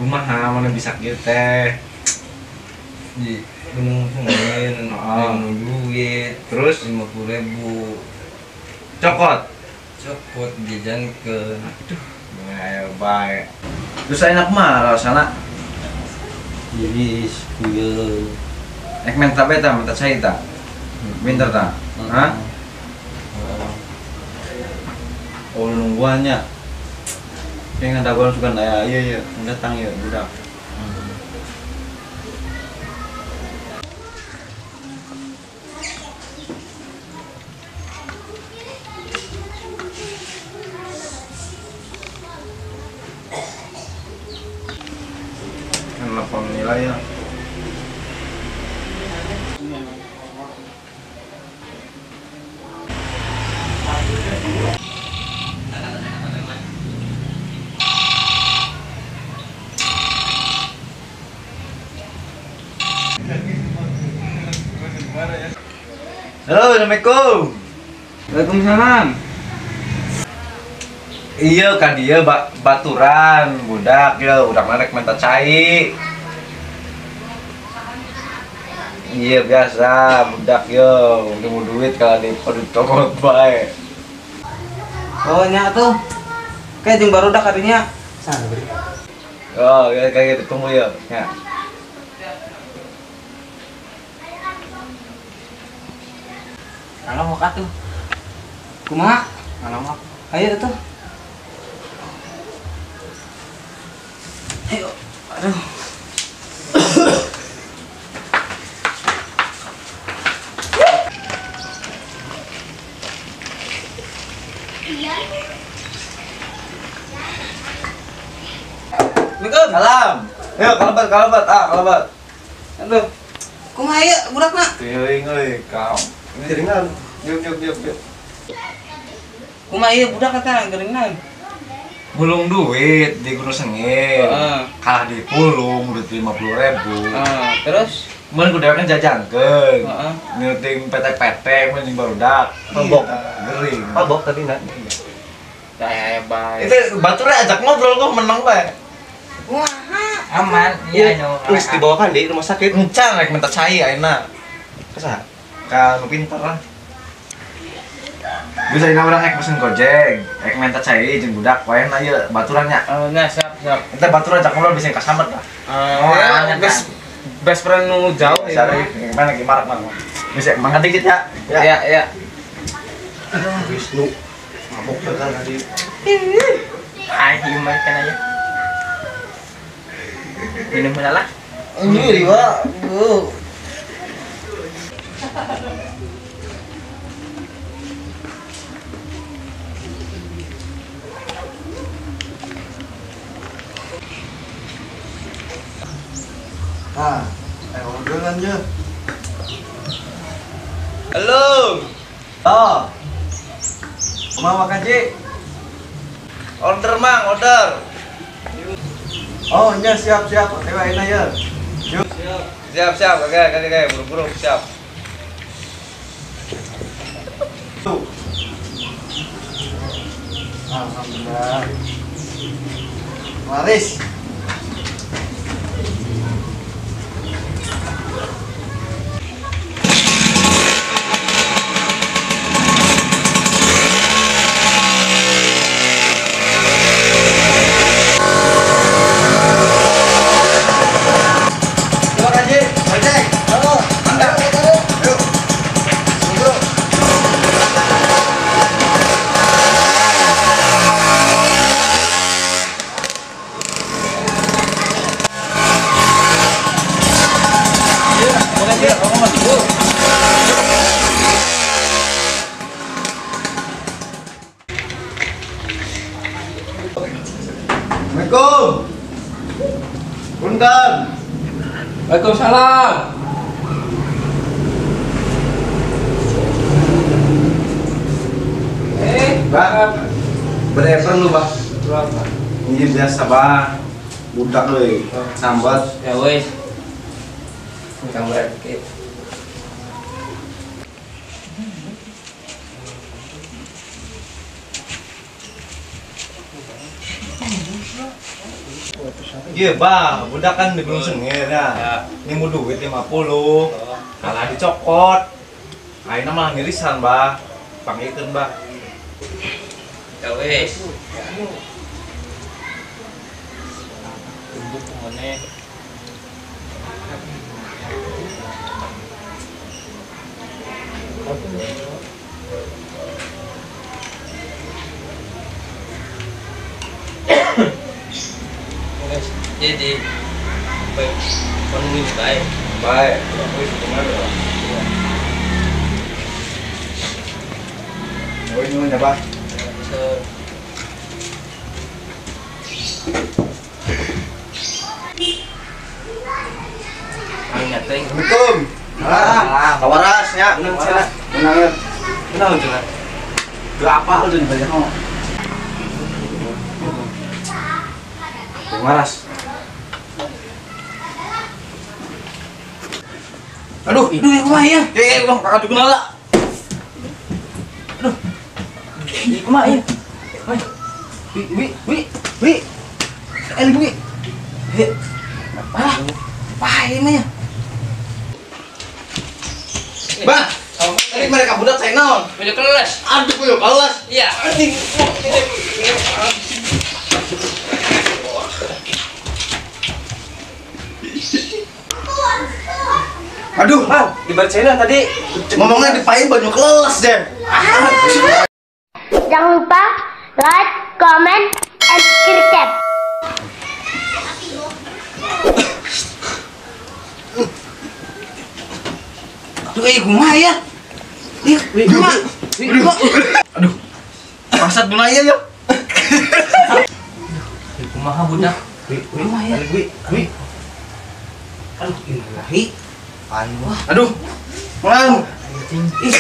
kumaha mana bisa kieu teh. Di Gunung Sungin, duit, Terus 50.000 cokot. cokot jajan ke Ayo bae. Terus enak mah rasana. iris kuyel. Minta beta, minta saya ta. Pinter ta? Hah? Oh nungguannya. Pengen dagon suka ya, iya datang ya budak. Telepon nilai ya. Halo, assalamualaikum. Waalaikumsalam. Iya kan dia baturan budak ya udah merek minta cai. Iya biasa budak yo udah mau duit kalau di produk toko bae. Oh nya tuh. Kayak jeung barudak kadinya. Sana beri. Oh ya kayak gitu tunggu ya. Ya. Kalau mau atuh. Kumaha? Kalau mau. Ayo tuh. Ayo. Aduh. Assalamualaikum. Salam. Yo kalabat kalabat. Aduh. Kumaha ieu budakna? Teuing euy kau. Ini jaringan. Yuk. Kumaha ieu budak eta geuningan? Bulung duit di Gunung Sengit. Kalah di pulung duit 50.000. Terus Mun kudu kan jajangkeun. Heeh. Nyuting PT mun barudak. Mabok gering. Mabok tadi nak. saya bae. Itu baturnya ajak ngobrol kok menang bae. Kumaha? Aman, iya anu. Terus dibawakan di rumah sakit. Encan rek minta cai ayeuna. Kasa? Ka nu pinter lah. Bisa dina urang rek pesen Gojek, rek minta cai jeung budak wae na ieu baturannya. Nah, siap. Kita baturan ajak ngobrol bisa kasamet lah. Best friend nu jauh Ya, gimana gimana mah. Bisa mangga dikit ya. Ya. Wisnu. Mabok kan tadi. Ai hiumai kan aja. Minum lah. Ini riwa. Order aja. Halo. Oh. Mau makan Ci? Order Mang, order. Oh, iya siap. Ayo enak ya. Yuk. Siap. Oke, buru-buru siap. Alhamdulillah. Waris. Terima kasih. Ojek. Halo. Mantap. Yuk. Buru. Assalamualaikum. Punten. Waalaikumsalam. Bah, bereper lu, Bah. Berapa? Ini biasa, Bah. Budak euy. Sambat. Ya wes. Gambar dikit. Iya, bah, budak kan di Gunung Sengir ya. Ini mau duit 50. Kalah dicokot. Aina malah ngirisan, bah. Pangikeun, bah. Ya wes. Tunggu kemana? Jadi baik, penuhi baik. Baik, wis gimana? Oh, ini apa? So, nyating. Assalamualaikum. Kawaras nya. Benar. Kenal juga. Berapa lu di banyak mau? Waras. Aduh, itu yang kumaha ya? Bang, kakak dikenal lah. Aduh. Kumaha ya? Wi. Wi. He. Apa ini ya? Bang, tadi mereka budak saya naon? Punya kelas. Aduh, puyo kelas. Iya. Aduh, Dibacain tadi. ngomongnya dipain banyak kelas deh. Jangan lupa like, comment, and subscribe. Aduh, kumaha ya? Ih, kumaha? Aduh, pasat dunaya ya. Kumaha budak? Kumaha ya? Wi. Aduh, ilahi. Aduh, man. Ih,